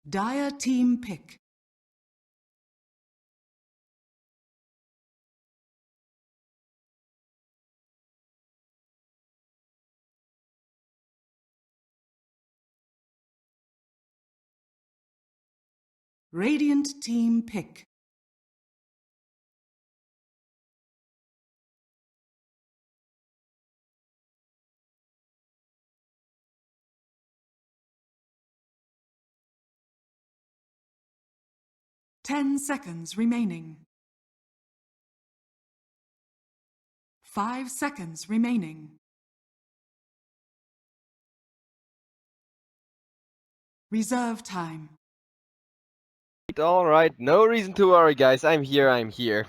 Dire team pick. Radiant team pick. Ten seconds remaining. 5 seconds remaining. Reserve time. Alright, no reason to worry, guys. I'm here.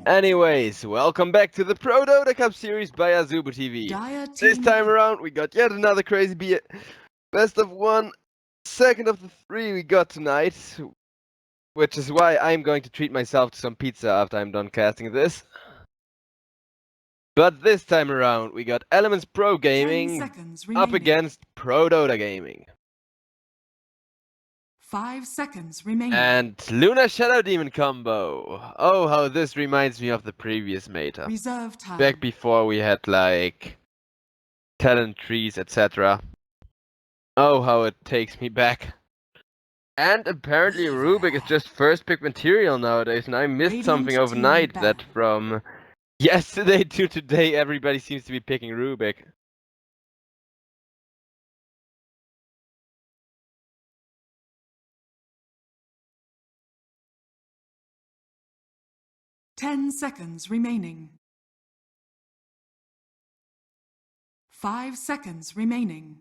Anyways, welcome back to the ProDotA Cup series by Azubu TV. Dire This team time pick. around, we got yet another crazy best of 1, second of the 3 we got tonight. Which is why I'm going to treat myself to some pizza after I'm done casting this. But this time around, we got Elements Pro 10 Gaming seconds up remaining. against ProDotA Gaming. 5 seconds remaining. And Luna Shadow Demon combo. Oh, how this reminds me of the previous meta. Reserve time. Back before we had like talent trees, etc. Oh, how it takes me back. And apparently Rubik is just first pick material nowadays, and I missed Radiant something overnight team that ban. from yesterday to today everybody seems to be picking Rubik. Ten seconds remaining. 5 seconds remaining.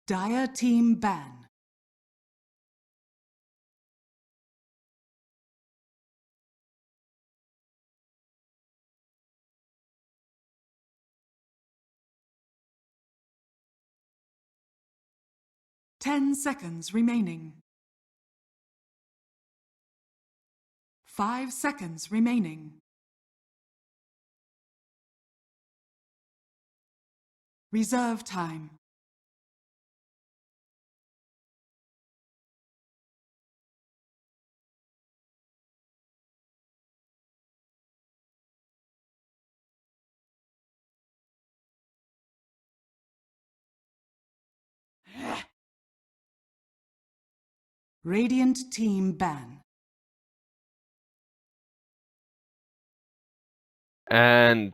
Dire team ban. Ten seconds remaining. 5 seconds remaining. Reserve time. Radiant team ban. And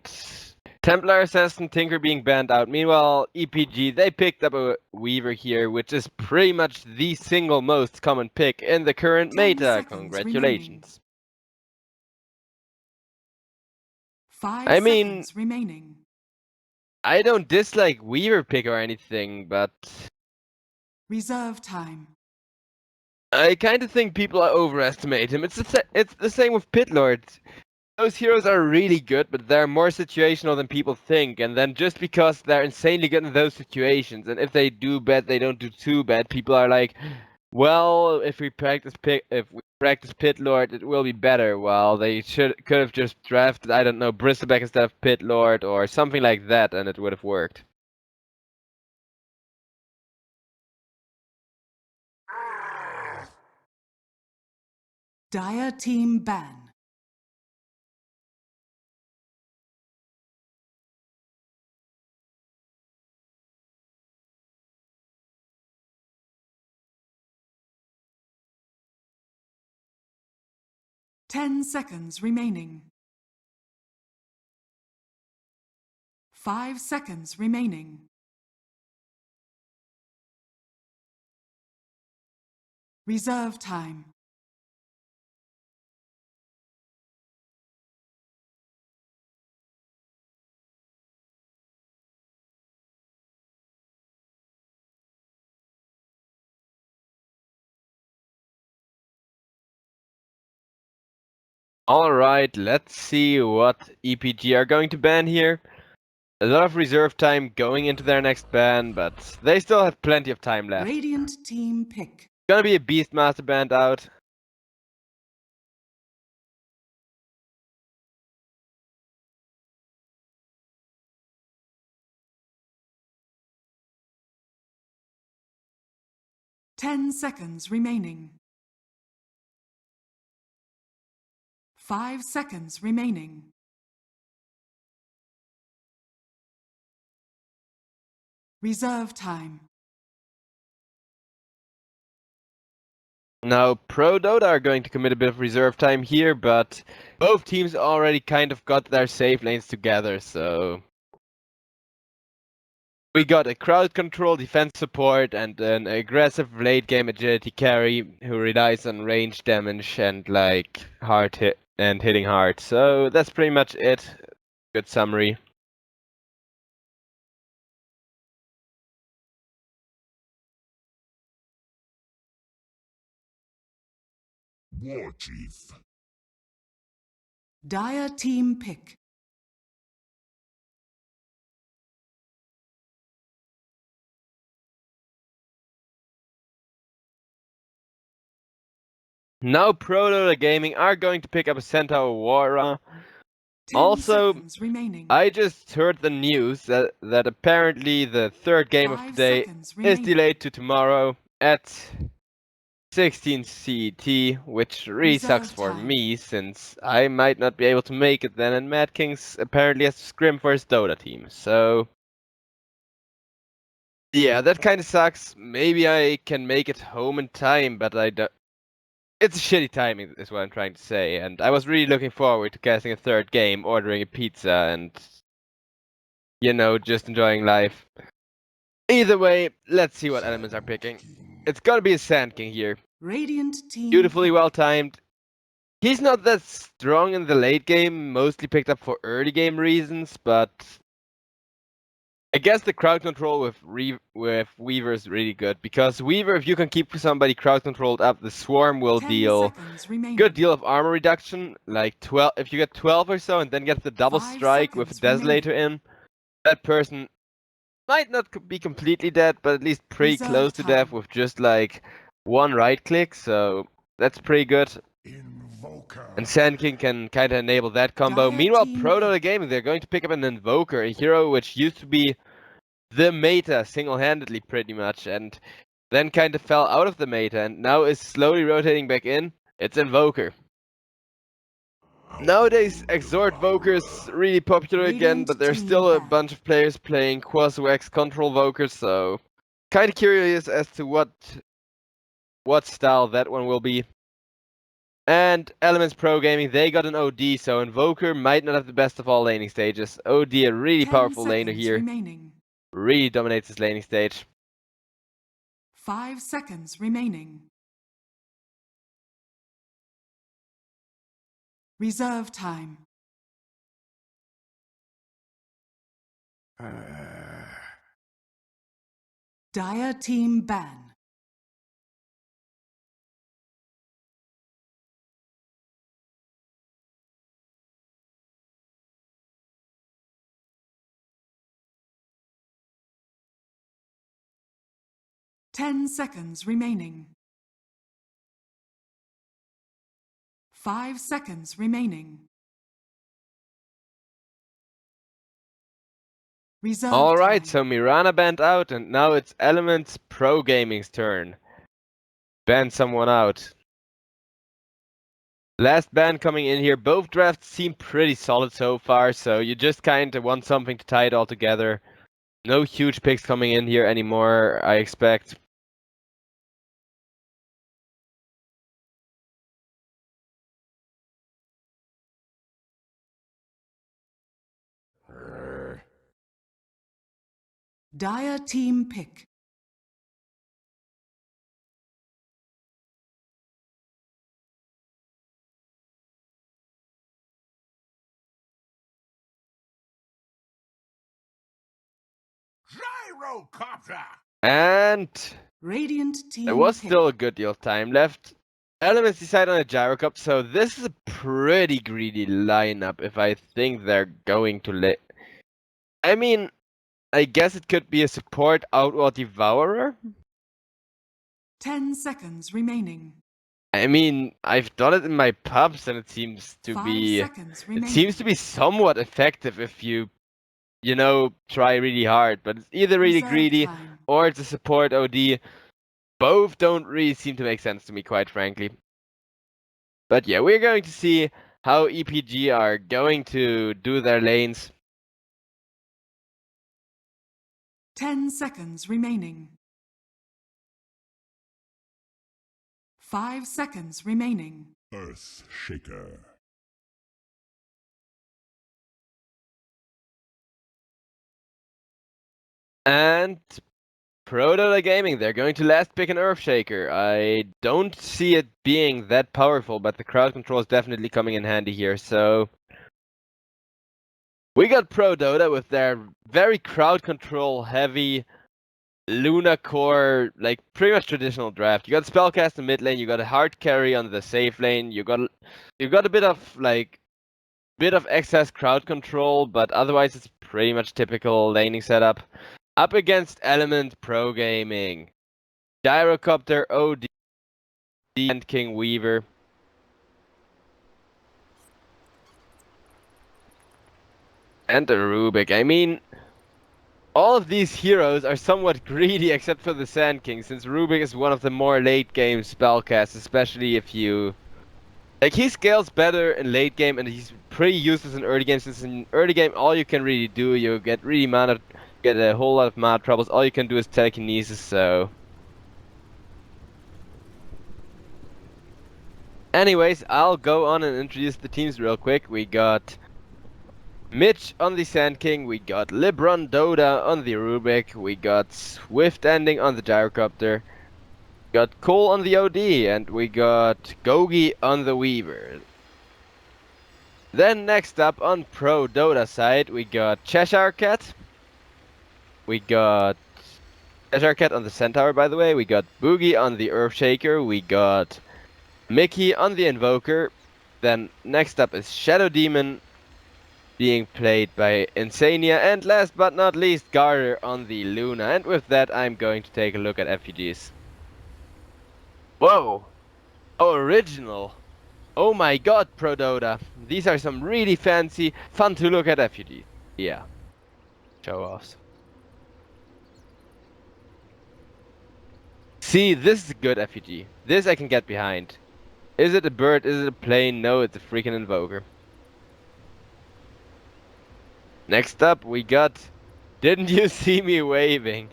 Templar Assassin Tinker being banned out. Meanwhile, EPG, they picked up a Weaver here, which is pretty much the single most common pick in the current 10 meta. seconds Congratulations. 5 I mean, seconds remaining. I don't dislike Weaver pick or anything, but Reserve time. I kind of think people overestimate him. It's the same with Pit Lords. Those heroes are really good, but they're more situational than people think. And then just because they're insanely good in those situations, and if they do bad, they don't do too bad. People are like, well, if we practice Pit Lord, it will be better. Well, they could have just drafted, I don't know, Bristleback instead of Pit Lord or something like that, and it would have worked. Dire team ban. Ten seconds remaining. 5 seconds remaining. Reserve time. Alright, let's see what EPG are going to ban here. A lot of reserve time going into their next ban, but they still have plenty of time left. Radiant team pick. Gonna be a Beastmaster banned out. 10 seconds remaining. 5 seconds remaining. Reserve time. Now, ProDotA are going to commit a bit of reserve time here, but both teams already kind of got their safe lanes together, so... We got a crowd control, defense support, and an aggressive late game agility carry who relies on range damage and like hard hit and hitting hard. So that's pretty much it. Good summary. War Chief. Dire team pick. Now ProDotA GaminG are going to pick up a Centaur Aurora. 10 Also, seconds remaining. I just heard the news that apparently the third game of 5 today seconds is remaining. delayed to tomorrow at 16 CET, which really sucks Reserve for time. me, since I might not be able to make it then, and Mad Kings apparently has to scrim for his Dota team, so... Yeah, that kinda sucks. Maybe I can make it home in time, but I don't... It's a shitty timing, is what I'm trying to say, and I was really looking forward to casting a third game, ordering a pizza, and... You know, just enjoying life. Either way, let's see what elements are picking. It's gonna be a Sand King here. Radiant team Beautifully pick. well timed. He's not that strong in the late game, mostly picked up for early game reasons, but I guess the crowd control with Weaver is really good, because Weaver, if you can keep somebody crowd controlled up, the Swarm will 10 deal seconds remaining. good deal of armor reduction, like 12. If you get 12 or so, and then get the double 5 strike with a seconds Desolator in, that person might not be completely dead, but at least pretty Reserve close to death time. with just like one right click, so that's pretty good. Invoker. And Sand King can kind of enable that combo. Dire Meanwhile, team ProDotA GaminG, they're going to pick up an Invoker, a hero which used to be the meta single-handedly pretty much, and then kind of fell out of the meta, and now is slowly rotating back in. It's Invoker. Nowadays, Exhort Voker is really popular again, Radiant but there's team still a back. bunch of players playing Quasi-Wax Control Voker, so kind of curious as to what style that one will be. And Elements Pro Gaming, they got an OD, so Invoker might not have the best of all laning stages. OD, a really 10 powerful laner seconds here, remaining. really dominates his laning stage. 5 seconds remaining. Reserve time. Dire team ban. Ten seconds remaining. 5 seconds remaining. Reserve Alright, time. so Mirana banned out, and now it's Elements Pro Gaming's turn. Ban someone out. Last ban coming in here. Both drafts seem pretty solid so far, so you just kind of want something to tie it all together. No huge picks coming in here anymore, I expect. Dire team pick. Gyrocopter. And Radiant team there was pick. still a good deal of time left. Elements decide on a Gyro Cup, so this is a pretty greedy lineup if I think they're going to I mean, I guess it could be a support Outlaw Devourer? 10 seconds remaining. I mean, I've done it in my pubs and it seems to 5 be... seconds It remaining. seems to be somewhat effective if you know, try really hard, but it's either really Reserve greedy time. or it's a support OD. both don't really seem to make sense to me, quite frankly. But yeah, we're going to see how EPG are going to do their lanes. 10 seconds remaining. 5 seconds remaining. Earth Shaker. And ProDotA GaminG, they're going to last pick an Earthshaker. I don't see it being that powerful, but the crowd control is definitely coming in handy here. So we got ProDotA with their very crowd control heavy Luna core, like pretty much traditional draft. You got Spellcast in mid lane, you got a hard carry on the safe lane, you got a bit of excess crowd control, but otherwise it's pretty much typical laning setup. Up against Element Pro Gaming, Gyrocopter, OD, and King Weaver. And the Rubik. I mean, all of these heroes are somewhat greedy except for the Sand King, since Rubik is one of the more late game spellcasts, especially if you... Like, he scales better in late game, and he's pretty useless in early game, since in early game all you can really do, you get really mana, get a whole lot of mana troubles, all you can do is telekinesis, so... Anyways, I'll go on and introduce the teams real quick. We got Mitch on the Sand King, we got lebrondota on the Rubik, we got Swiftending on the Gyrocopter, we got Cole on the OD, and we got Gogi on the Weaver. Then next up on ProDotA side, we got chshrct, we got chshrct on the Centaur, by the way, we got Bougie on the Earthshaker, we got Mickey on the Invoker. Then next up is Shadow Demon being played by iNSaNiA, and last but not least, Garter on the Luna. And with that, I'm going to take a look at FUGs. Whoa! Oh, original! Oh my god, ProDotA! These are some really fancy, fun to look at FUGs. Yeah. Show-offs. See, this is a good FUG. This I can get behind. Is it a bird? Is it a plane? No, it's a freaking Invoker. Next up, we got... Didn't you see me waving?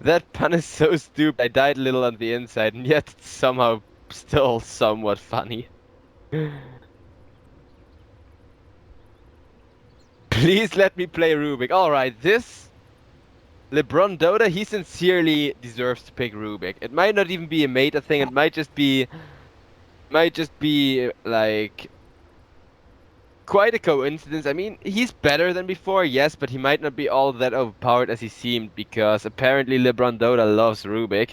That pun is so stupid. I died a little on the inside, and yet it's somehow still somewhat funny. Please let me play Rubik. Alright, this... lebrondota, he sincerely deserves to pick Rubik. It might not even be a meta thing, it might just be... like... quite a coincidence. I mean, he's better than before, yes, but he might not be all that overpowered as he seemed, because apparently lebrondota loves Rubik.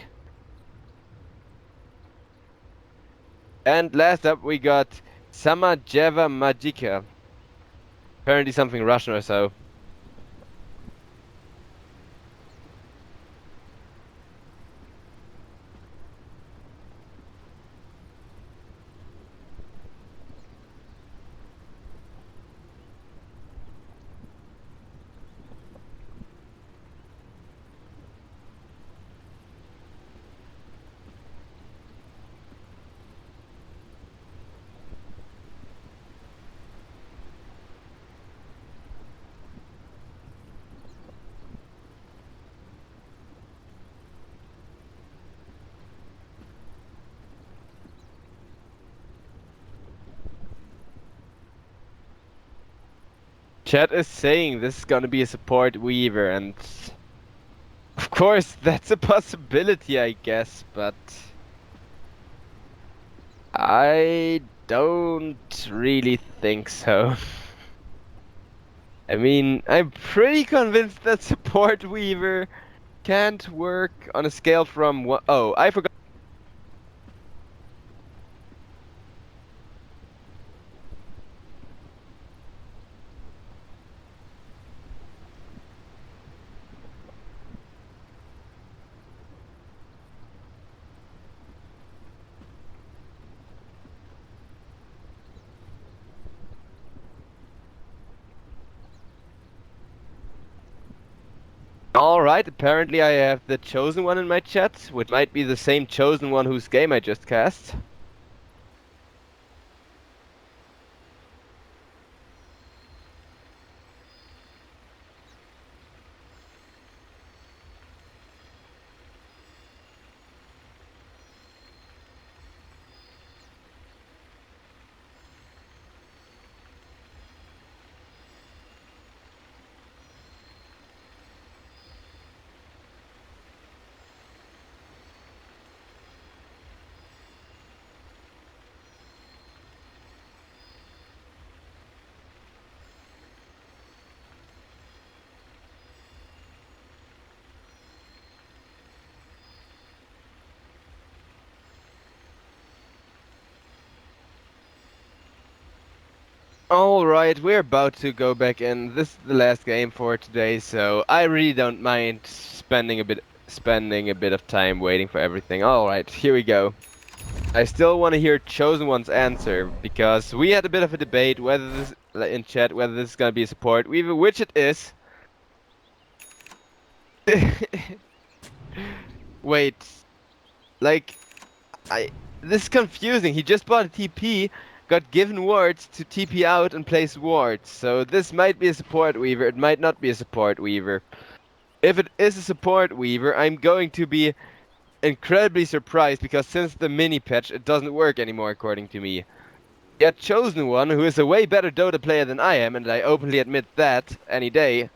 And last up we got Samajeva Magica. Apparently something Russian or so. Chat is saying this is gonna be a support Weaver, and of course that's a possibility, I guess, but I don't really think so. I mean, I'm pretty convinced that support Weaver can't work on a scale from one... Oh, I forgot. Alright, apparently I have the chosen one in my chat, which might be the same chosen one whose game I just cast. Alright, we're about to go back in. This is the last game for today, so I really don't mind spending a bit of time waiting for everything. Alright, here we go. I still want to hear Chosen One's answer, because we had a bit of a debate whether this in chat whether this is gonna be a support weaver, which it is. Wait. Like, this is confusing. He just bought a TP, got given wards to TP out and place wards. So this might be a support weaver, it might not be a support weaver. If it is a support weaver, I'm going to be incredibly surprised, because since the mini patch it doesn't work anymore according to me. Yet Chosen One, who is a way better Dota player than I am, and I openly admit that any day,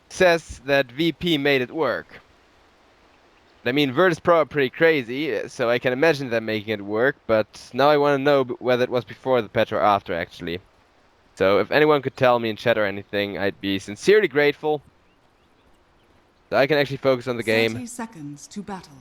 says that VP made it work. I mean, Virtus Pro are pretty crazy, so I can imagine them making it work, but now I want to know whether it was before the patch or after, actually. So if anyone could tell me in chat or anything, I'd be sincerely grateful. So I can actually focus on the game. 30 seconds to battle.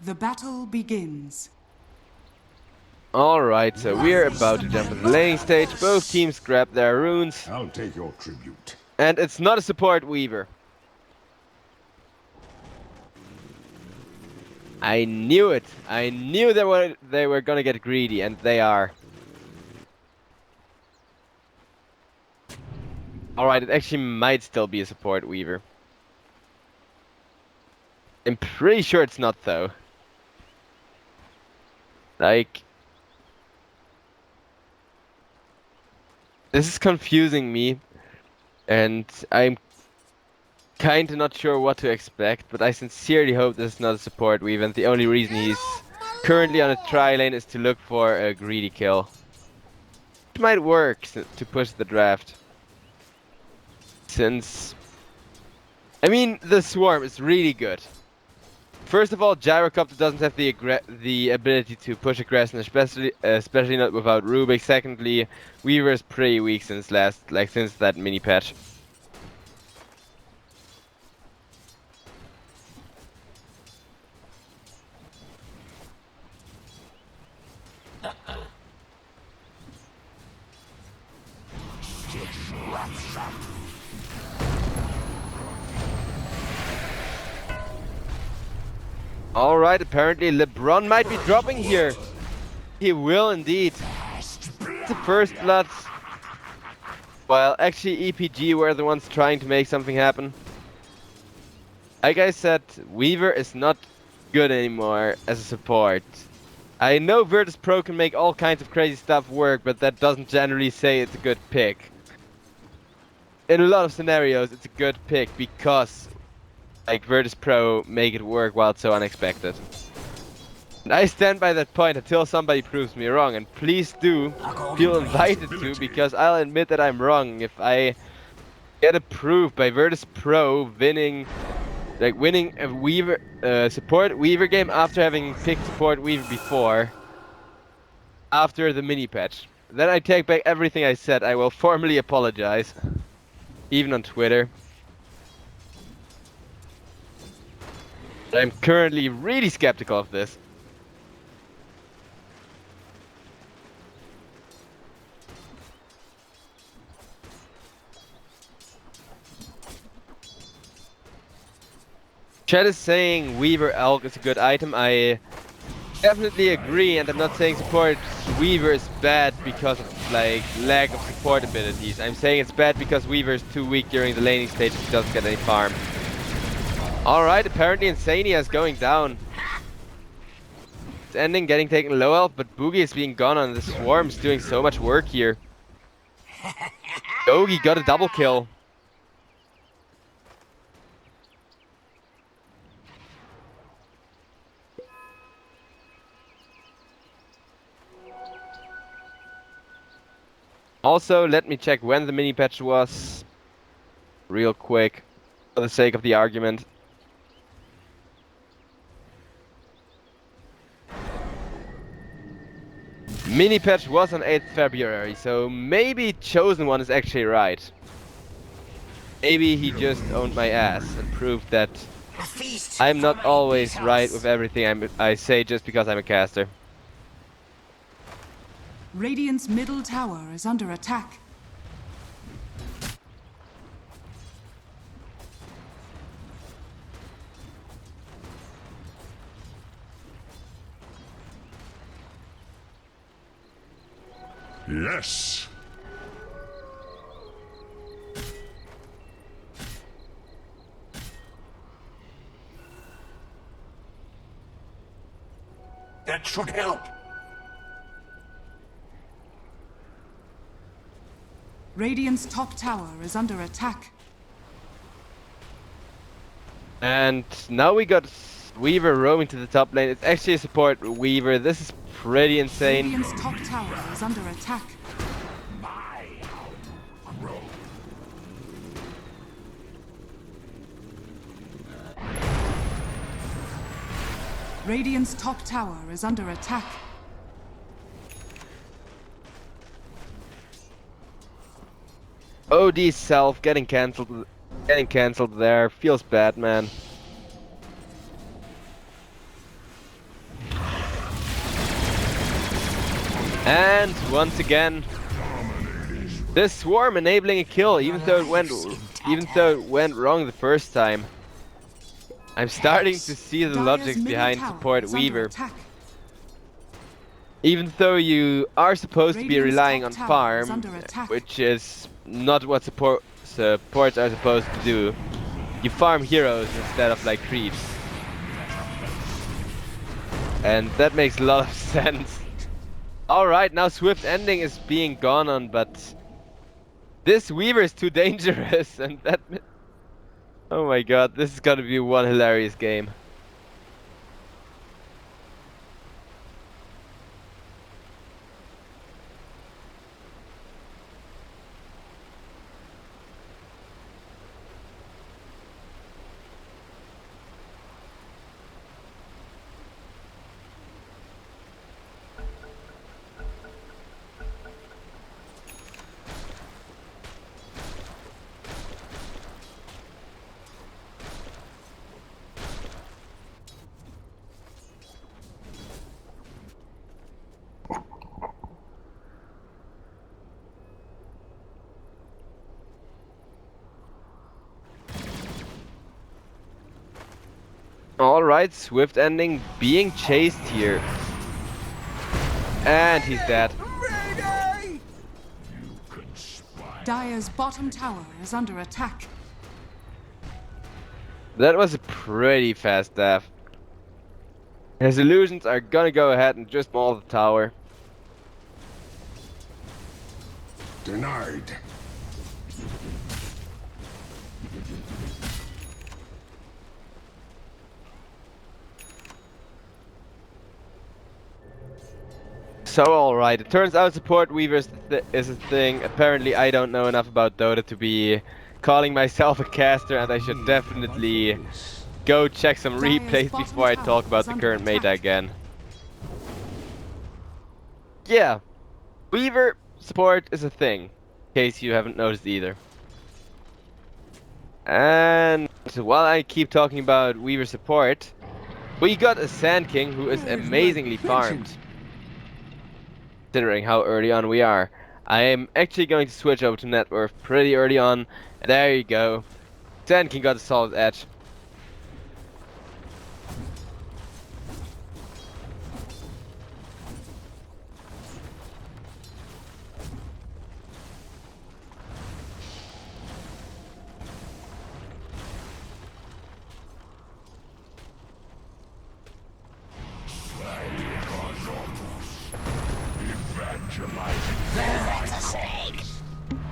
The battle begins. Alright, so we're about to jump into the laning stage. Both teams grab their runes. I'll take your tribute. And it's not a support weaver. I knew it. I knew they were gonna get greedy, and they are. Alright, it actually might still be a support weaver. I'm pretty sure it's not, though. Like, this is confusing me, and I'm kinda not sure what to expect, but I sincerely hope this is not a support weave, and the only reason he's currently on a tri lane is to look for a greedy kill. It might work to push the draft. Since, I mean, the swarm is really good. First of all, Gyrocopter doesn't have the ability to push aggression, especially not without Rubik. Secondly, Weaver is pretty weak since since that mini patch. Alright, apparently LeBron might be dropping here. He will indeed. It's the first blood. Well, actually EPG were the ones trying to make something happen. Like I said, Weaver is not good anymore as a support. I know Virtus Pro can make all kinds of crazy stuff work, but that doesn't generally say it's a good pick. In a lot of scenarios, it's a good pick because like Virtus Pro make it work while it's so unexpected. And I stand by that point until somebody proves me wrong, and please do feel invited to, because I'll admit that I'm wrong if I get approved by Virtus Pro winning a Weaver support Weaver game after having picked support Weaver before, after the mini patch. Then I take back everything I said. I will formally apologize, even on Twitter. I'm currently really skeptical of this. Chat is saying Weaver Elk is a good item. I definitely agree, and I'm not saying support Weaver is bad because of like lack of support abilities. I'm saying it's bad because Weaver is too weak during the laning stage if he doesn't get any farm. Alright, apparently iNSaNiA is going down. It's ending, getting taken low health, but Bougie is being gone on the swarm's doing so much work here. Yogi got a double kill. Also, let me check when the mini patch was. Real quick, for the sake of the argument. Mini patch was on 8th February, so maybe Chosen One is actually right. Maybe he just owned my ass and proved that I'm not always right with everything I say just because I'm a caster. Radiant's middle tower is under attack. Yes. That should help. Radiant's top tower is under attack. And now we got Weaver roaming to the top lane. It's actually a support Weaver. This is pretty insane. Radiant's top tower is under attack. Radiant's top tower is under attack. OD self getting cancelled there. Feels bad, man. And once again, this swarm enabling a kill, even though it went wrong the first time. I'm starting to see the logic behind support Weaver. Even though you are supposed to be relying on farm, which is not what supports are supposed to do, you farm heroes instead of like creeps. And that makes a lot of sense. Alright, now Swiftending is being gone on, but this Weaver is too dangerous, and that... Oh my god, this is gonna be one hilarious game. Alright, Swiftending being chased here. And he's dead. Dire's bottom tower is under attack. That was a pretty fast death. His illusions are gonna go ahead and just maul the tower. Denied. So alright, it turns out support Weaver is a thing. Apparently I don't know enough about Dota to be calling myself a caster, and I should definitely go check some replays before I talk about the current meta again. Yeah, Weaver support is a thing, in case you haven't noticed either. And while I keep talking about Weaver support, we got a Sand King who is amazingly farmed. Considering how early on we are. I am actually going to switch over to net worth pretty early on. And there you go. Sand King got a solid edge.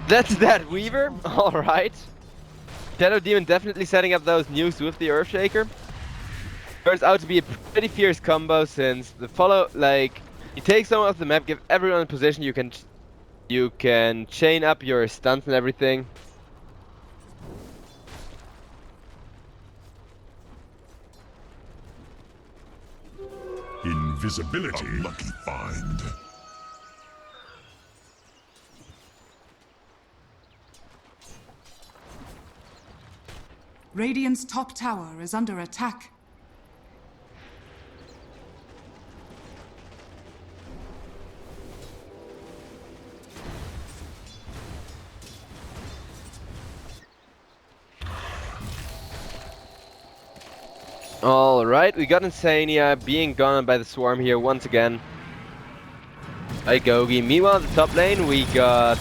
That's that Weaver. All right. Shadow Demon definitely setting up those nukes with the Earthshaker. Turns out to be a pretty fierce combo since the follow, like, you take someone off the map, give everyone in position, you can chain up your stunts and everything. Invisibility. A lucky find. Radiant's top tower is under attack. Alright, we got iNSaNiA being gone by the swarm here once again. By Gogi. Meanwhile, in the top lane, we got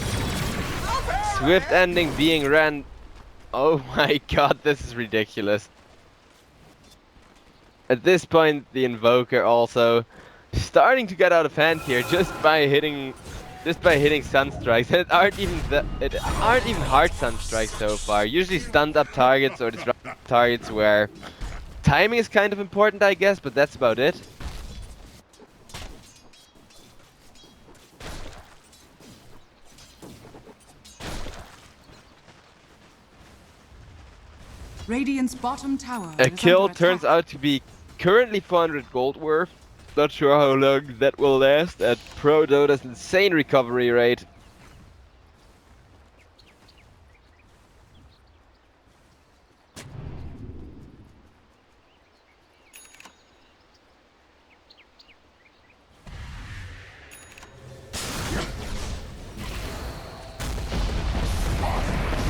Swiftending being ran. Oh my god, this is ridiculous. At this point, the Invoker also starting to get out of hand here just by hitting Sunstrikes. It aren't even hard Sunstrikes so far. Usually stunned up targets or disrupt targets where timing is kind of important, I guess, but that's about it. Radiant's bottom tower A is kill under turns attack. out to be currently 400 gold worth. Not sure how long that will last at ProDota's insane recovery rate.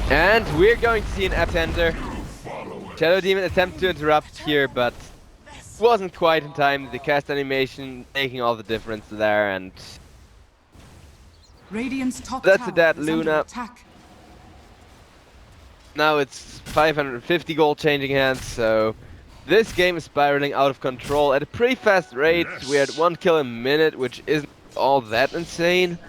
And we're going to see an enter. Shadow Demon attempt to interrupt here, but wasn't quite in time. The cast animation making all the difference there, and Radiant's top that's tower a dead is under Luna. attack. Now it's 550 gold changing hands, so this game is spiraling out of control at a pretty fast rate. We're at 1 kill a minute, which isn't all that insane.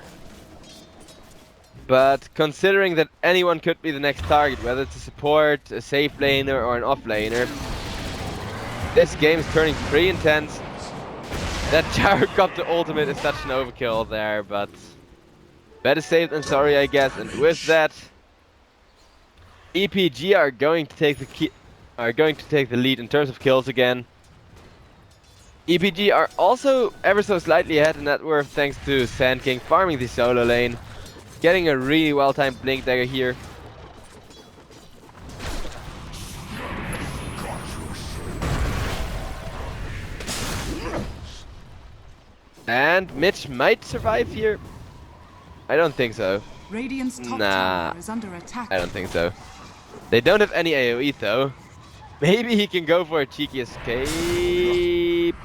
But considering that anyone could be the next target, whether it's a support, a safe laner, or an off laner, this game is turning pretty intense. That chshrct ultimate is such an overkill there, but better safe than sorry, I guess. And with that, EPG are going to take the lead in terms of kills again. EPG are also ever so slightly ahead in net worth thanks to Sand King farming the solo lane. Getting a really well-timed Blink Dagger here. And Mitch might survive here. I don't think so. Radiant's top Nah, tower is under attack. I don't think so. They don't have any AoE though. Maybe he can go for a cheeky escape.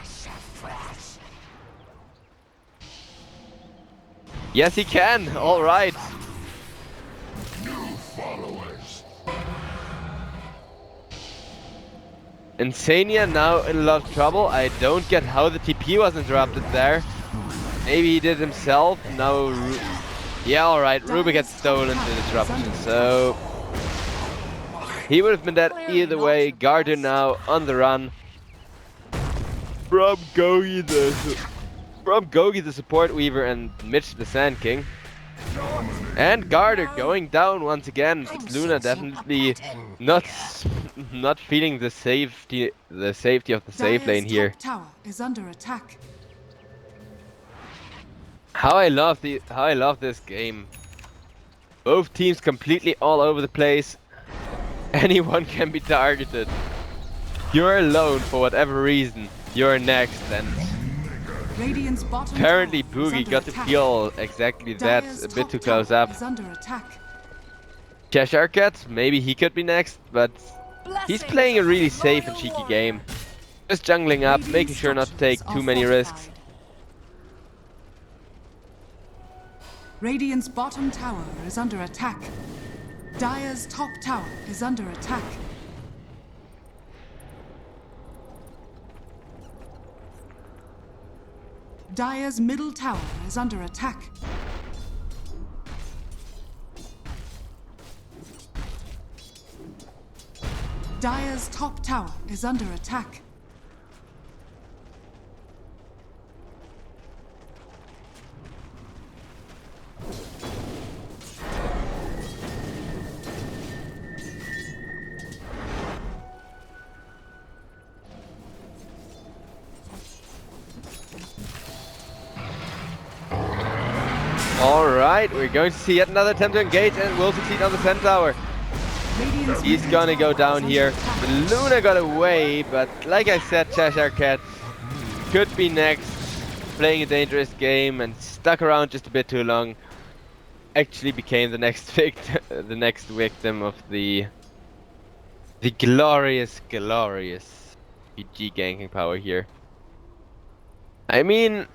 Yes, he can. All right. iNSaNiA now in a lot of trouble. I don't get how the TP was interrupted there. Maybe he did himself. No. Yeah, all right. Ruby gets stolen the disruption, so he would have been dead either way. Garter now on the run from Gogi the support weaver and Mitch the Sand King. And Garter going down once again. Luna definitely not feeling the safety of the safe lane here. Top tower is under attack. How I love this game. Both teams completely all over the place. Anyone can be targeted. You're alone for whatever reason. You're next, and Radiant's bottom apparently tower is Bougie under got to attack. feel exactly that Dire's a bit top too close tower up. is under attack. chshrct, maybe he could be next, but he's playing a really safe and cheeky game. Just jungling up, making sure not to take too many risks. Radiant's bottom tower is under attack. Dire's top tower is under attack. Dire's middle tower is under attack. Dire's top tower is under attack. Alright, we're going to see yet another attempt to engage and will succeed on the 10 tower. Radiant's He's middle gonna go tower down is here. under attack. The Luna got away, but like I said, chshrct could be next, playing a dangerous game and stuck around just a bit too long. Actually became the next victim of the glorious PG ganking power here. I mean,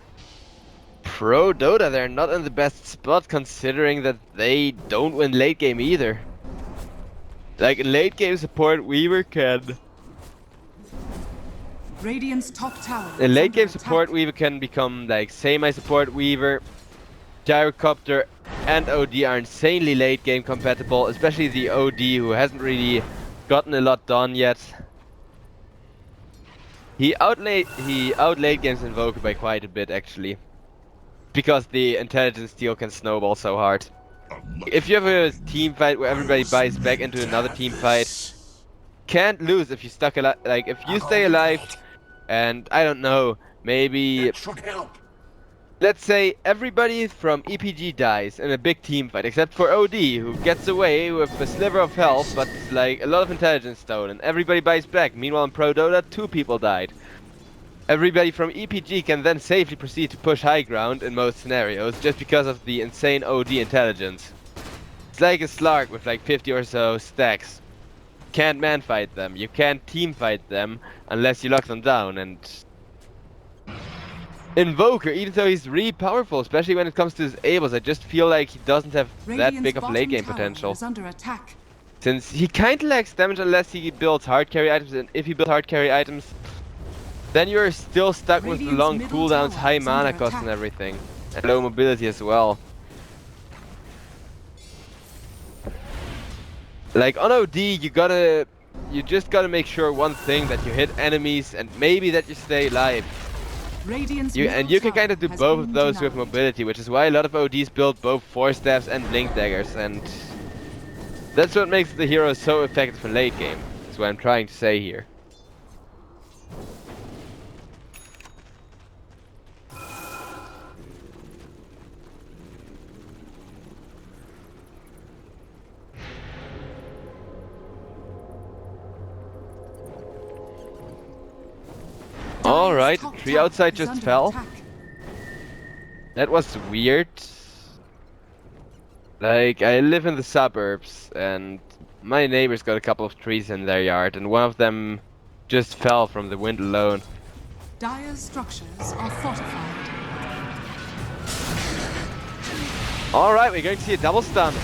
ProDota, they're not in the best spot considering that they don't win late game either. Like, late game support Weaver can. Radiant's top tower In is late under game attack. support Weaver can become like semi-support Weaver. Gyrocopter and OD are insanely late game compatible, especially the OD who hasn't really gotten a lot done yet. He outlate games Invoker by quite a bit actually. Because the intelligence steal can snowball so hard. If you have a team fight where everybody buys back into another team fight, can't lose if you stuck alive. Like if you stay alive, and I don't know, maybe let's say everybody from EPG dies in a big team fight except for OD, who gets away with a sliver of health, but like a lot of intelligence stolen. Everybody buys back. Meanwhile, in ProDota, 2 people died. Everybody from EPG can then safely proceed to push high ground in most scenarios just because of the insane OD intelligence. It's like a Slark with like 50 or so stacks. Can't man fight them, you can't team fight them unless you lock them down, and Invoker, even though he's really powerful, especially when it comes to his Ables, I just feel like he doesn't have that Radiant's big of bottom late game tower potential. is under attack. Since he kinda lacks damage unless he builds hard carry items, and if he builds hard carry items, then you're still stuck with the Radiant's long middle cooldowns, tower high is mana under cost and attack. everything. And low mobility as well. Like on OD, you just gotta make sure one thing, that you hit enemies and maybe that you stay alive. Radiant's And middle you can tower kind of do has both of been those with denied. mobility, which is why a lot of ODs build both Force Staffs and Blink Daggers, and that's what makes the hero so effective in late game, is what I'm trying to say here. Alright, Top tree tower outside is just under fell. attack. That was weird. Like, I live in the suburbs, and my neighbors got a couple of trees in their yard, and one of them just fell from the wind alone. Dire's structures are fortified. Alright, we're going to see a double stun.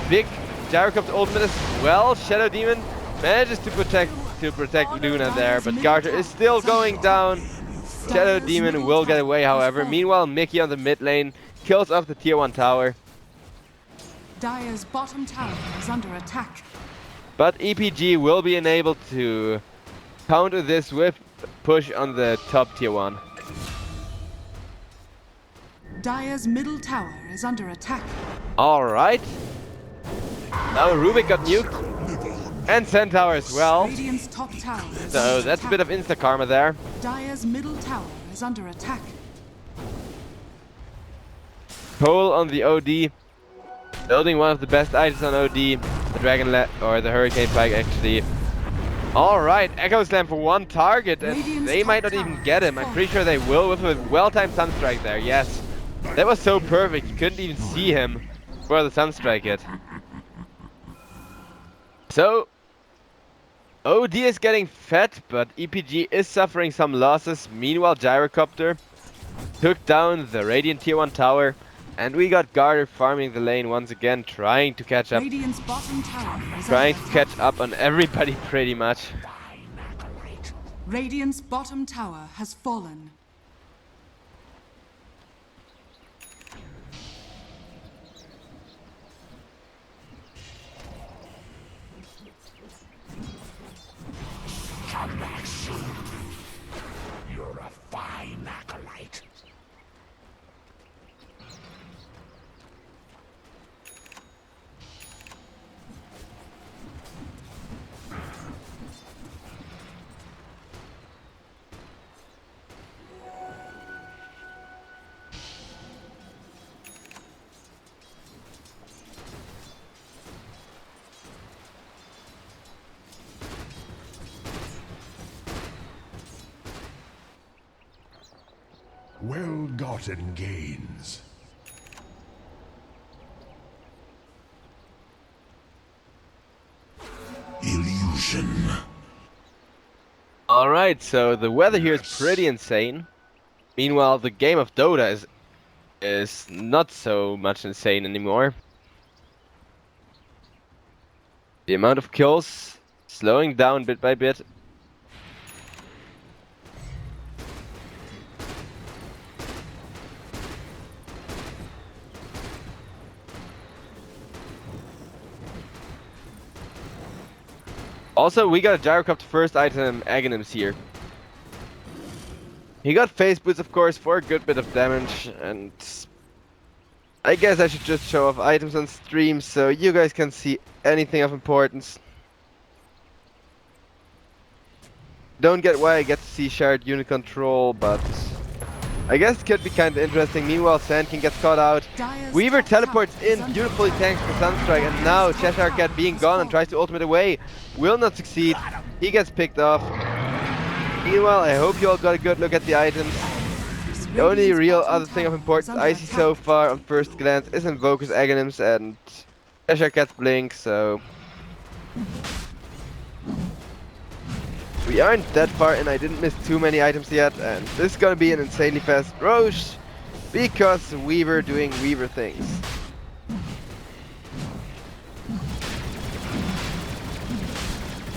Big Gyrocopter ultimate as well. Shadow Demon manages to protect Luna there, but Garter is still going down. Shadow Demon will get away, however. Meanwhile, Mickey on the mid lane kills off the tier 1 tower. Dire's bottom tower is under attack. But EPG will be enabled to counter this with push on the top tier 1. Dire's middle tower is under attack. Alright. Now Rubik got nuked. And Centaur as well. Radiant's top tower is So under that's a attack. bit of insta-karma there. Dire's middle tower is under attack. Cole on the OD. Building one of the best items on OD. The or the Hurricane Pike actually. Alright, Echo Slam for one target, and Radiant's they top might not tower even get him. I'm fallen. pretty sure they will with a well-timed Sunstrike there, yes. That was so perfect, you couldn't even see him before the Sunstrike hit. So, OD is getting fed, but EPG is suffering some losses. Meanwhile, Gyrocopter took down the Radiant Tier 1 tower, and we got Garter farming the lane once again, trying to catch up. Radiant's bottom tower is Trying to under attack. catch up on everybody pretty much. Radiant's bottom tower has fallen. Well-gotten gains. Illusion. Alright, so the weather here is pretty insane. Meanwhile, the game of Dota is not so much insane anymore. The amount of kills slowing down bit by bit. Also, we got a Gyro Cup first item Aghanims here. He got face boots, of course, for a good bit of damage, and I guess I should just show off items on stream so you guys can see anything of importance. Don't get why I get to see shared unit control, but I guess it could be kind of interesting. Meanwhile, Sand King gets caught out. Weaver teleports in, beautifully tanks the Sunstrike, and now chshrct being gone and tries to ultimate away. Will not succeed. He gets picked off. Meanwhile, I hope you all got a good look at the items. The only real other thing of importance I see so far on first glance is Invoker's Aghanims and chshrct's Blink, so we aren't that far and I didn't miss too many items yet, and this is gonna be an insanely fast Roche because Weaver doing Weaver things.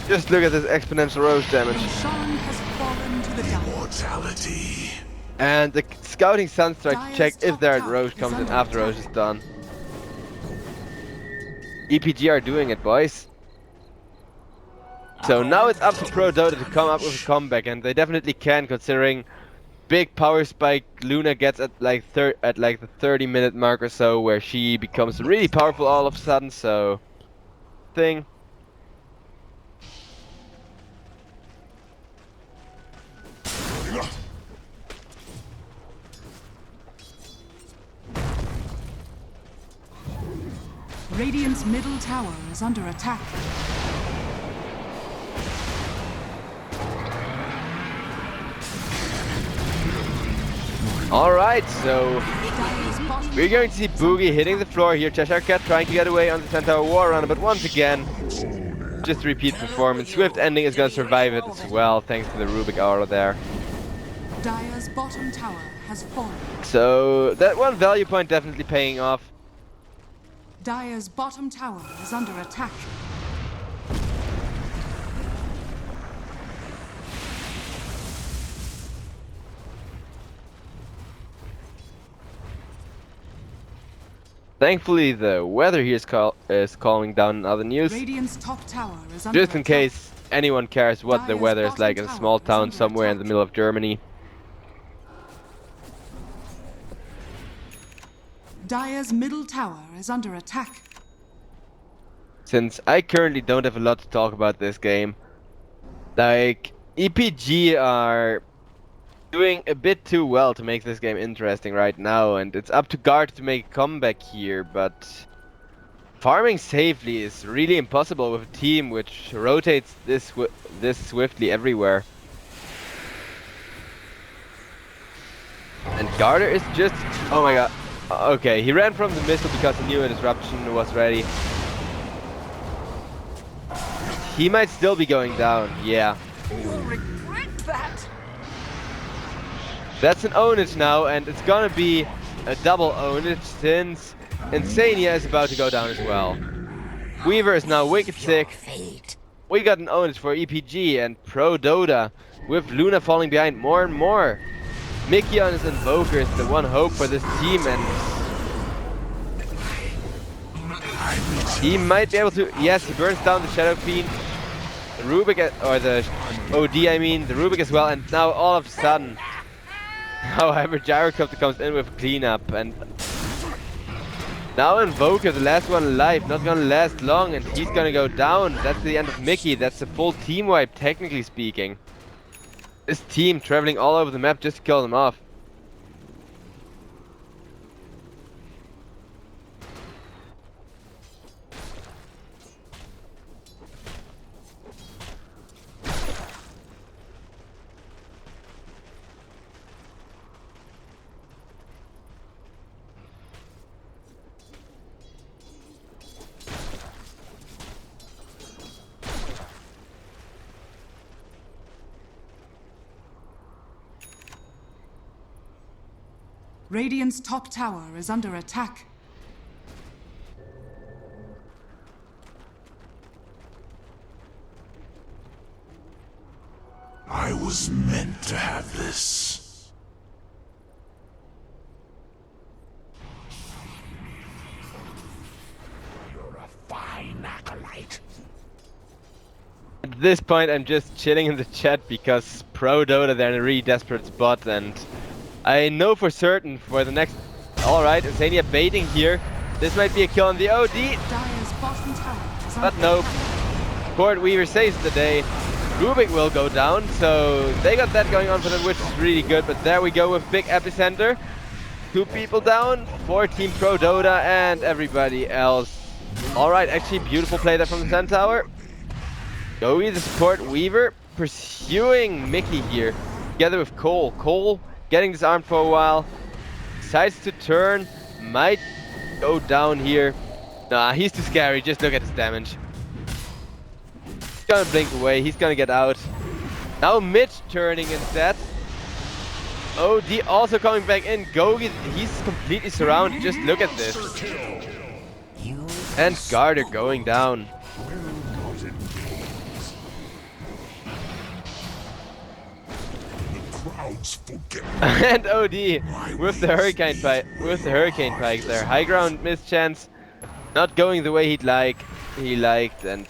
Just look at this exponential Roche damage. Immortality. And the scouting Sunstrike to check if their Roche comes in after Roche is done. EPG are doing it, boys. So now it's up to ProDota to come up with a comeback, and they definitely can, considering big power spike Luna gets at like the 30-minute mark or so, where she becomes really powerful all of a sudden. So thing. Radiant's middle tower is under attack. Alright, so we're going to see Bougie hitting the floor here. chshrct trying to get away on the Centaur War Runner, but once again, just repeat performance. Swiftending is going to survive it as well, thanks to the Rubik aura there. Dire's bottom tower has fallen. So that one value point definitely paying off. Dire's bottom tower is under attack. Thankfully, the weather here is calming down in other news. Radiant's top tower is under Just in case anyone cares what the weather is like in a small town somewhere in the middle of Germany. Dire's middle tower is under attack. Since I currently don't have a lot to talk about this game, like, EPG are doing a bit too well to make this game interesting right now, and it's up to Garter to make a comeback here, but farming safely is really impossible with a team which rotates this swiftly everywhere. And Garter is just... oh my god. Okay, he ran from the missile because he knew a disruption was ready. He might still be going down, yeah. You'll regret that. That's an ownage now, and it's gonna be a double ownage since iNSaNiA is about to go down as well. Weaver is now wicked sick. We got an ownage for EPG and ProDota, with Luna falling behind more and more. Mickey on his Invoker is the one hope for this team, and he might be able to... yes, he burns down the Shadow Fiend, the Rubik, or the OD I mean, the Rubik as well, and now all of a sudden, however, chshrct comes in with cleanup, and now Invoker, the last one alive, not gonna last long, and he's gonna go down. That's the end of Mickey. That's a full team wipe, technically speaking. This team traveling all over the map just to kill them off. Radiant's top tower is under attack. I was meant to have this. You're a fine acolyte. At this point, I'm just chilling in the chat because ProDota, they're in a really desperate spot, and I know for certain for the next... Alright, iNSaNiA baiting here. This might be a kill on the OD, Dire's bottom tower is but under nope. attack. Court Weaver saves the day. Rubik will go down, so they got that going on for them, which is really good. But there we go with big epicenter. 2 people down, 4 team ProDota and everybody else. Alright, actually beautiful play there from the Sun Tower. Gogi, the support Weaver, pursuing Mickey here, together with Cole. Cole getting disarmed for a while, decides to turn, might go down here. Nah, he's too scary, just look at his damage. He's gonna blink away, he's gonna get out. Now Mitch turning instead. OD also coming back in. Gogi, he's completely surrounded, just look at this. And Garter going down. And OD with the hurricane pike there. High ground mischance, not going the way he liked, and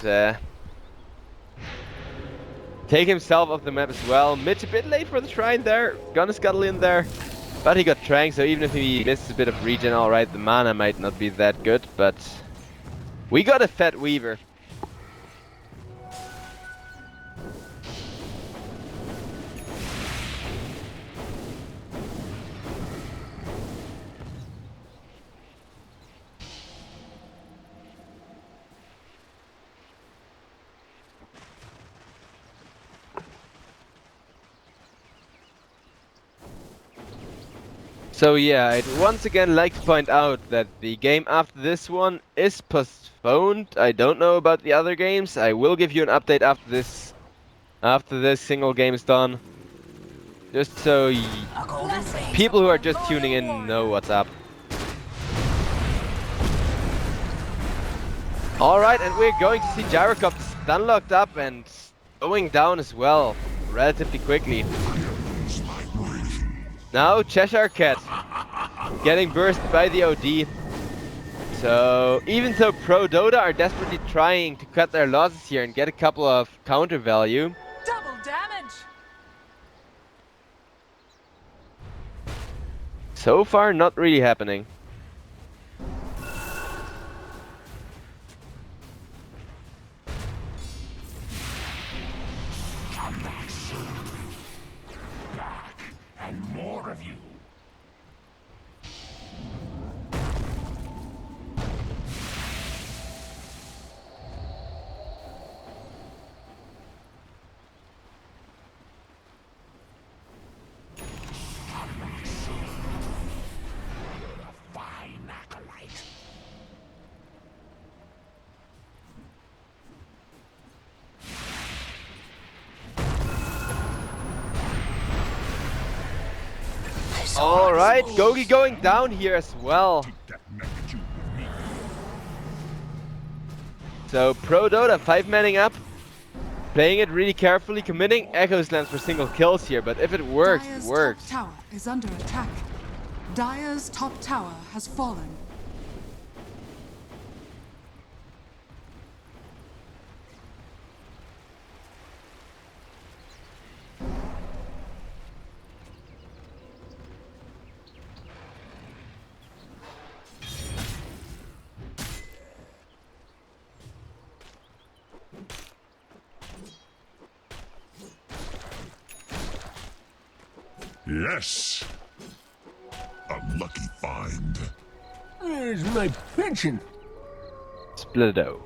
take himself off the map as well. Mitch a bit late for the shrine there, gonna scuttle in there, but he got tranked, so even if he misses a bit of regen, alright, the mana might not be that good, but we got a fat Weaver. So yeah, I'd once again like to point out that the game after this one is postponed. I don't know about the other games. I will give you an update after this single game is done. Just so people who are just tuning in know what's up. Alright, and we're going to see chshrct stun locked up and going down as well, relatively quickly. Now chshrct getting bursted by the OD. So even though ProDota are desperately trying to cut their losses here and get a couple of counter value, Double damage. so far not really happening. Come back soon. Back and more of you. Alright, Gogi going down here as well. So ProDota 5-manning up, playing it really carefully, committing Echo Slams for single kills here, but if it works, Dire's it works. top tower is under attack. Dire's top tower has fallen. Yes. A lucky find. Where's my pension? Splitto.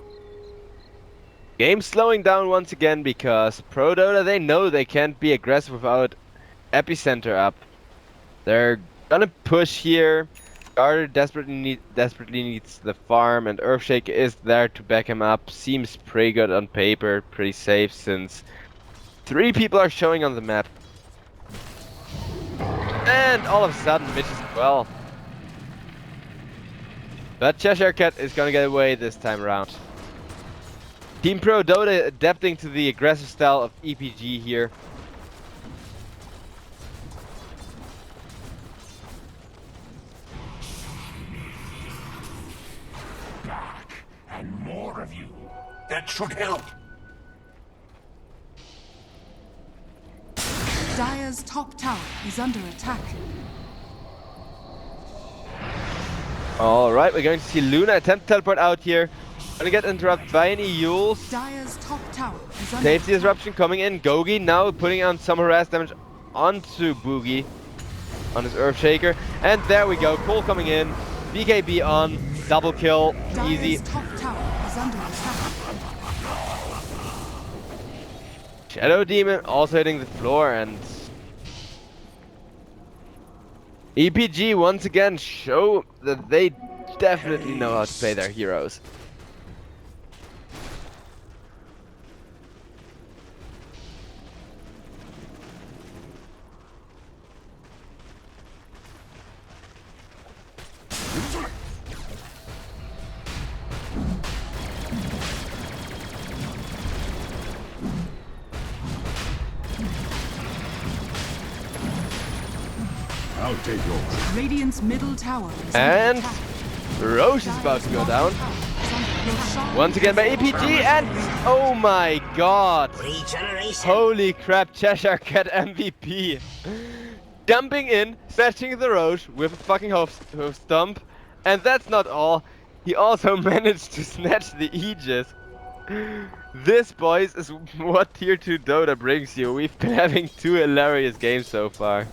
Game slowing down once again because ProDota, they know they can't be aggressive without epicenter up. They're gonna push here. Garter desperately needs the farm, and Earthshake is there to back him up. Seems pretty good on paper, pretty safe since 3 people are showing on the map. And all of a sudden, Mitch as well. But chshrct is gonna get away this time around. Team ProDota adapting to the aggressive style of EPG here. Back and more of you. That should help. Dire's top tower is under attack. Alright, we're going to see Luna attempt to teleport out here. Gonna get interrupted by an Eul's. Dire's top tower is under Safety attack. disruption coming in. Gogi now putting on some harass damage onto Bougie on his Earthshaker. And there we go, Cole coming in. BKB on, double kill, easy. Dire's top tower is under attack. Shadow Demon also hitting the floor, and EPG once again show that they definitely know how to play their heroes. I'll take yours. Radiant's middle tower is And under attack. Roche is about to go down. Once Once again by EPG, and oh my god! Regeneration. Holy crap, chshrct MVP! Jumping in, smashing the Roche with a fucking hoof stomp. And that's not all, he also managed to snatch the Aegis. This, boys, is what Tier 2 Dota brings you. We've been having 2 hilarious games so far.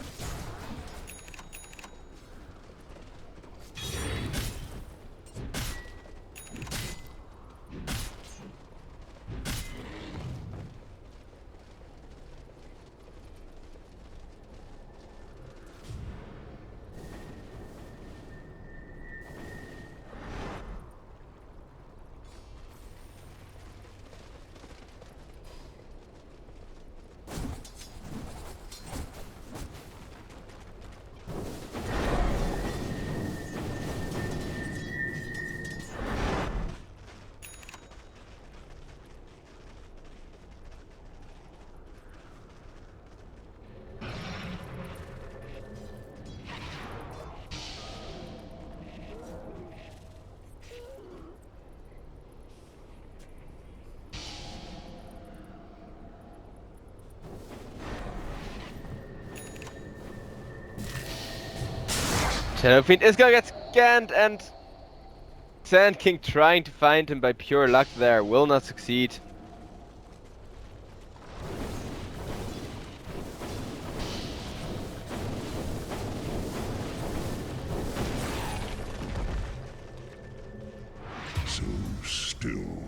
Shadow Fiend is gonna get scanned, and Sand King trying to find him by pure luck there will not succeed. So still.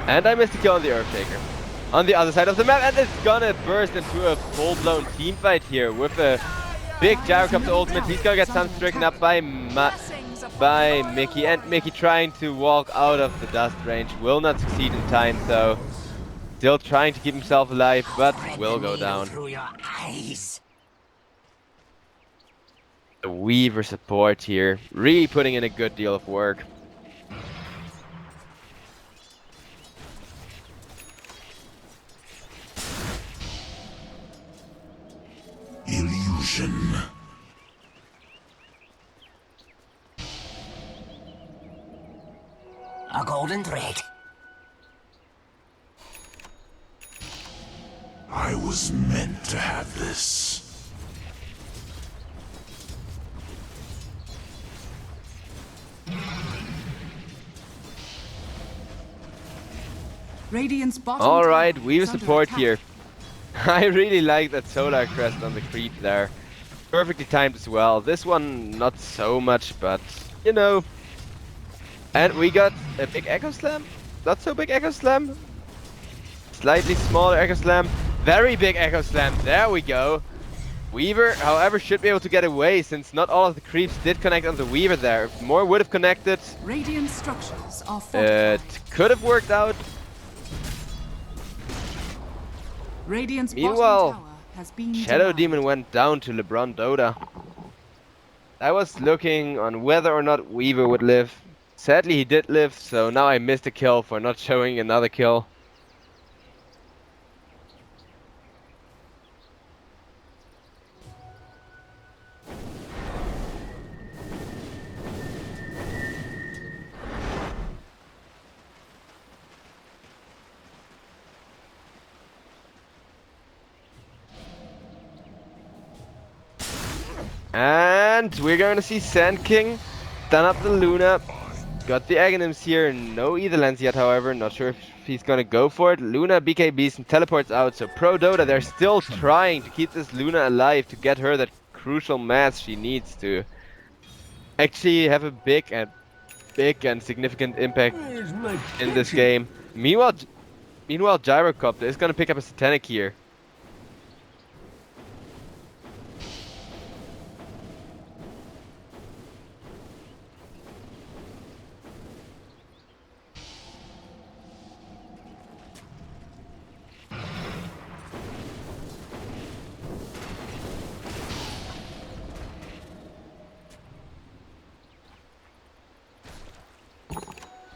And I missed a kill on the Earthshaker. On the other side of the map, and it's gonna burst into a full-blown team fight here with a big gyro cup to ultimate. He's gonna get sun-stricken up by Mickey, and Mickey trying to walk out of the dust range. Will not succeed in time though. Still trying to keep himself alive, but will go down. Through your eyes. The Weaver support here, really putting in a good deal of work. Illusion. A golden thread. I was meant to have this. Radiant's bottom Alright, tower Weaver is under support attack. here. I really like that Solar Crest on the creep there. Perfectly timed as well. This one not so much, but you know. And we got a big Echo Slam. Not so big Echo Slam. Slightly smaller Echo Slam. Very big Echo Slam. There we go. Weaver, however, should be able to get away since not all of the creeps did connect on the Weaver there. If more would have connected, Radiant structures are it fortified. could have worked out. Radiant's Meanwhile, bottom tower has been Shadow denied. Demon went down to lebrondota. I was looking on whether or not Weaver would live. Sadly, he did live, so now I missed a kill for not showing another kill. And we're going to see Sand King stun up the Luna. Got the Aghanims here. No Ether Lens yet, however. Not sure if he's going to go for it. Luna BKBs and teleports out. So ProDotA, they're still trying to keep this Luna alive to get her that crucial mass she needs to actually have a big and significant impact Where's my in this pension? game. Meanwhile, Gyrocopter is going to pick up a Satanic here.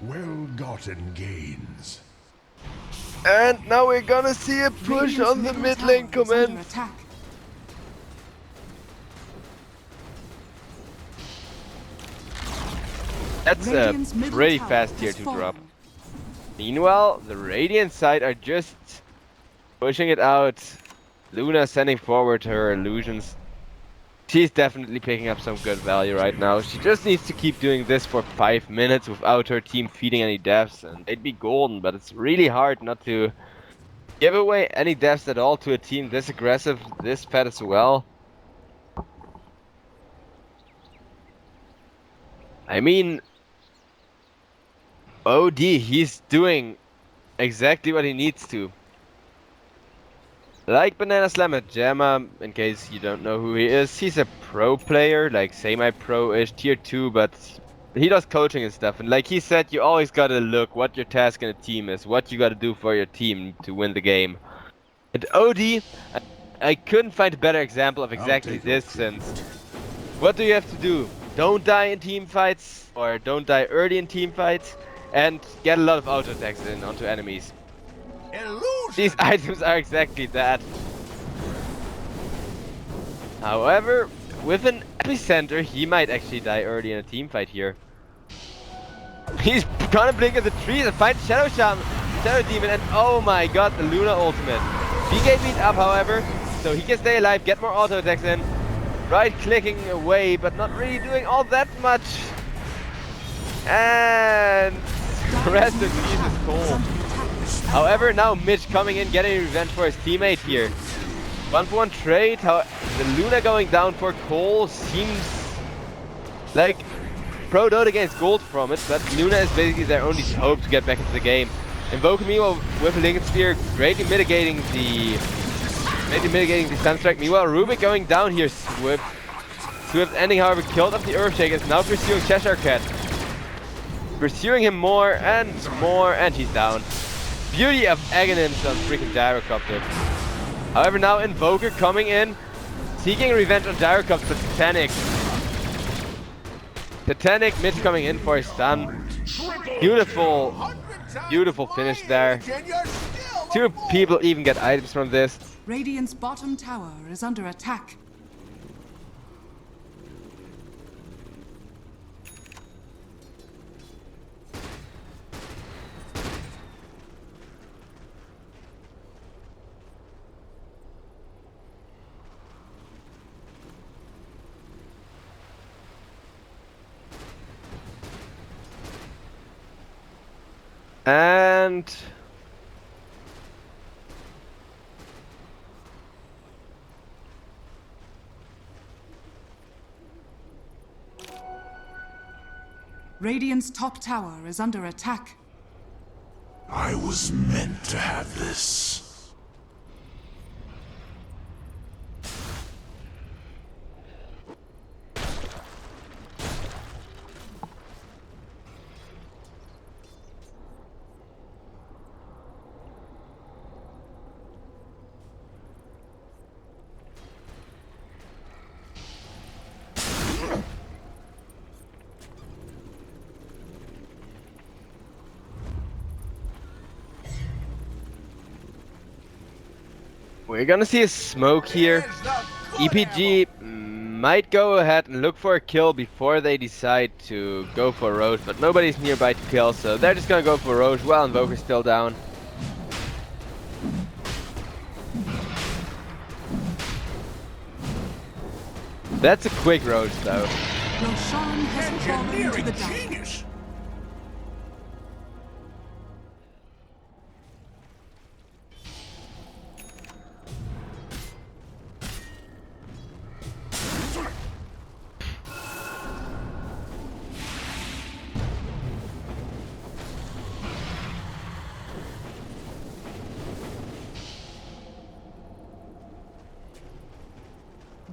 Well-gotten gains. And now we're gonna see a push Radiant's on the middle mid tower lane is come under in. attack. That's Radiant's middle pretty tower fast tier has 2 fallen. drop. Meanwhile, the Radiant side are just pushing it out. Luna sending forward her illusions. She's definitely picking up some good value right now. She just needs to keep doing this for 5 minutes without her team feeding any deaths, and they'd be golden, but it's really hard not to give away any deaths at all to a team this aggressive, this fat as well. I mean, OD, he's doing exactly what he needs to. Like Banana Slammer Jammer, in case you don't know who he is, he's a pro player, like semi-pro-ish, tier 2, but he does coaching and stuff. And like he said, you always gotta look what your task in a team is, what you gotta do for your team to win the game. And OD, I couldn't find a better example of exactly this, since what do you have to do? Don't die in team fights, or don't die early in team fights, and get a lot of auto attacks in onto enemies. These items are exactly that. However, with an epicenter, he might actually die early in a team fight here. He's gonna blink at the trees and find Shadow Demon, and oh my god, the Luna ultimate. BK beat up, however, so he can stay alive, get more auto attacks in. Right clicking away, but not really doing all that much. And rest in peace is cold. However, now Mitch coming in, getting revenge for his teammate here. 1-for-1 trade. The Luna going down for Cole seems like ProDotA gains gold from it, but Luna is basically their only hope to get back into the game. Invoker meanwhile with a Lincoln Spear, greatly mitigating the Sunstrike. Meanwhile, Rubik going down here. Swift ending, however, killed off the Earthshake, is now pursuing chshrct. Pursuing him more, and he's down. Beauty of Aghanims on freaking Gyrocopter. However, now Invoker coming in, seeking revenge on Gyrocopter, but Titanic, Mitch coming in for his stun. Beautiful finish there. 2 people even get items from this. Radiant's bottom tower is under attack. And Radiant's top tower is under attack. I was meant to have this. we're gonna see a smoke here. EPG might go ahead and look for a kill before they decide to go for Roche, but nobody's nearby to kill, so they're just gonna go for Roche while Invoker's still down. That's a quick Roche though. Roshan has fallen to Engineering the dark. genius.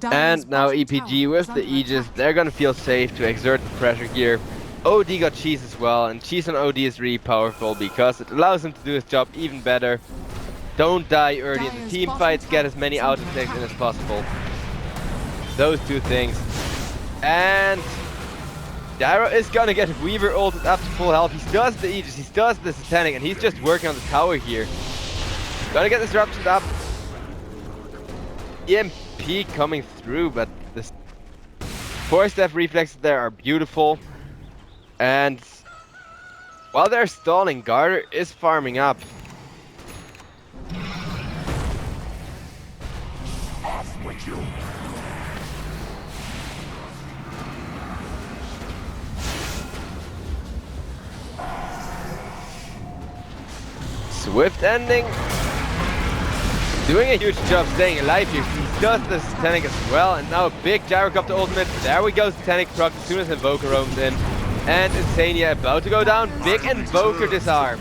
And now EPG with the Aegis, they're gonna feel safe to exert the pressure here. OD got cheese as well, and cheese on OD is really powerful because it allows him to do his job even better. Don't die early in the team fights, get as many auto attacks in as possible. Those two things. And Gyro is gonna get Weaver ulted up to full health. He still has the Aegis, he still has the Satanic, and he's just working on the tower here. Gonna get disruptions up. EMP coming through, but the 4-step reflexes there are beautiful. And while they're stalling, Garter is farming up. Off with you. Swiftending doing a huge job staying alive here. He does the Satanic as well, and now a big Gyrocopter ultimate. There we go, Satanic proc as soon as Invoker roams in. And iNSaNiA about to go down. Big Invoker disarm.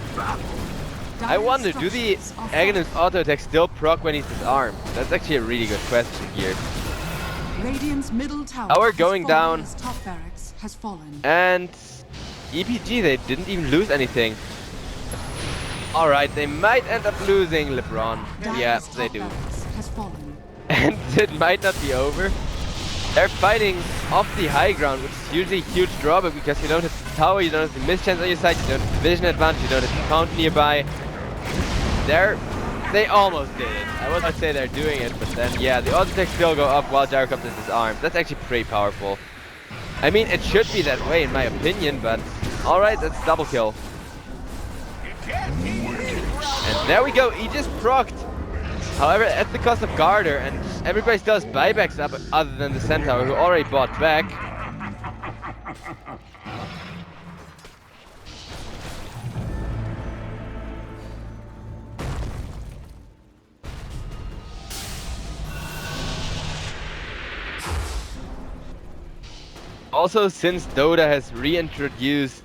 I wonder, do the Aghanim's auto attack still proc when he's disarmed? That's actually a really good question here. Radiant's middle tower Tower has going fallen down. as top barracks has fallen. And EPG, they didn't even lose anything. Alright, they might end up losing LeBron. Yeah, Dire's they top do. barracks has fallen. And it might not be over. They're fighting off the high ground, which is usually a huge drawback because you don't have the tower, you don't have the mischance on your side, you don't have the vision advantage, you don't have the count nearby. They almost did it. I would not say they're doing it, but then yeah, the auto attacks still go up while Gyrocopter is disarmed. That's actually pretty powerful. I mean, it should be that way in my opinion, but alright, that's double kill. And there we go, he just procced. However, at the cost of Garter, and everybody still has buybacks up other than the Centaur who already bought back. Also, since Dota has reintroduced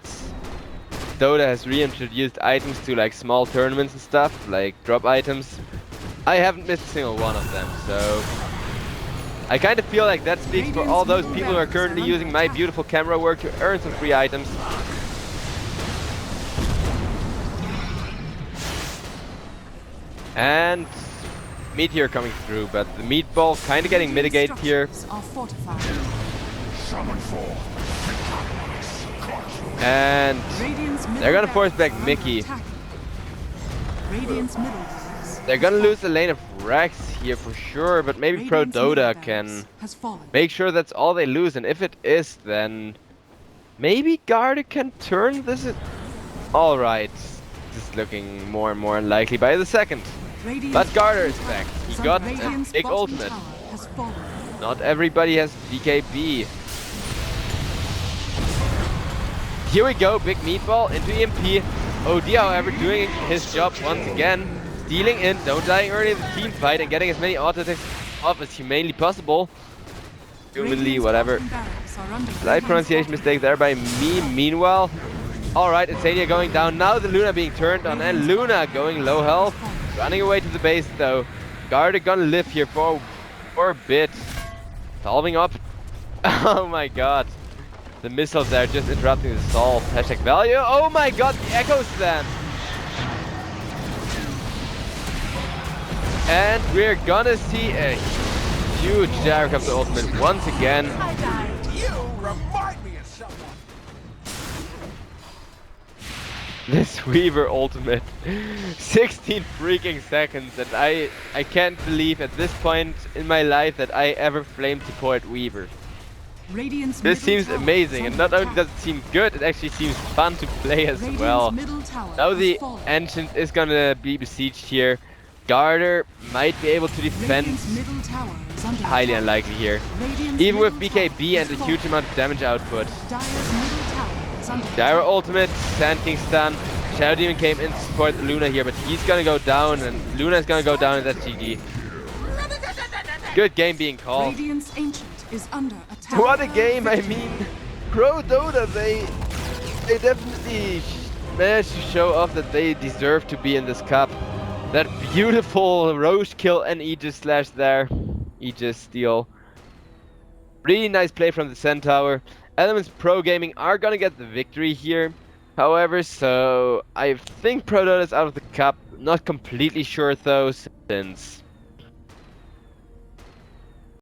items to like small tournaments and stuff, like drop items, I haven't missed a single one of them, so I kind of feel like that speaks for all those people who are currently using my beautiful camera work to earn some free items. And Meteor coming through, but the meatball kind of getting mitigated here. Are fortified. Summon forth. And Radiant's middle they're gonna force barracks back are Mickey. under attack. Radiant's middle barracks They're gonna lose the lane of Rex here for sure, but maybe Radiant's middle ProDota barracks can has fallen. make sure that's all they lose, and if it is, then maybe Garter can turn this. Alright, this is looking more and more unlikely by the second. Radiant's But Garter is bottom back. tower He is got under- a Radiant's big bottom ultimate. tower has fallen. Not everybody has DKB. Here we go, big meatball into EMP. OD, however, doing his job once again. Stealing in, don't dying early in the team fight, and getting as many auto attacks off as humanly possible. Humanly, Radiant's whatever. bottom barracks are under Slight Radiant's pronunciation bottom. mistake there by me. Meanwhile, alright, iNSaNiA going down. Now the Luna being turned on, and Luna going low health. Running away to the base though. Garter gonna live here for a bit. Solving up. Oh my god. The missiles there just interrupting the solve. Hashtag value. Oh my god, the Echo Slam. And we're gonna see a huge Gyrocopter ultimate once again. You remind me of someone. This Weaver ultimate. 16 freaking seconds, and I can't believe at this point in my life that I ever flame support Weaver. Radiant's This middle seems tower amazing, is and under not only attack. does it seem good, it actually seems fun to play as Radiant's well. middle tower Now has the fallen. Ancient is gonna be besieged here. Garter might be able to defend. Radiant's middle tower is under Highly attack. unlikely here. Radiant's Even with middle tower BKB and is a huge fallen. amount of damage output. Dire's middle tower is under Dire attack. ultimate, Sand King stun. Shadow Demon came in to support Luna here, but he's gonna go down, and Luna's gonna go down, and that's GG. Good game being called. Radiant's ancient is under attack. What a game! I mean, ProDota, they definitely managed to show off that they deserve to be in this cup. That beautiful Roche kill and Aegis slash there. Aegis steal. Really nice play from the Centaur. Elements Pro Gaming are gonna get the victory here. However, so I think ProDota is out of the cup. Not completely sure though, since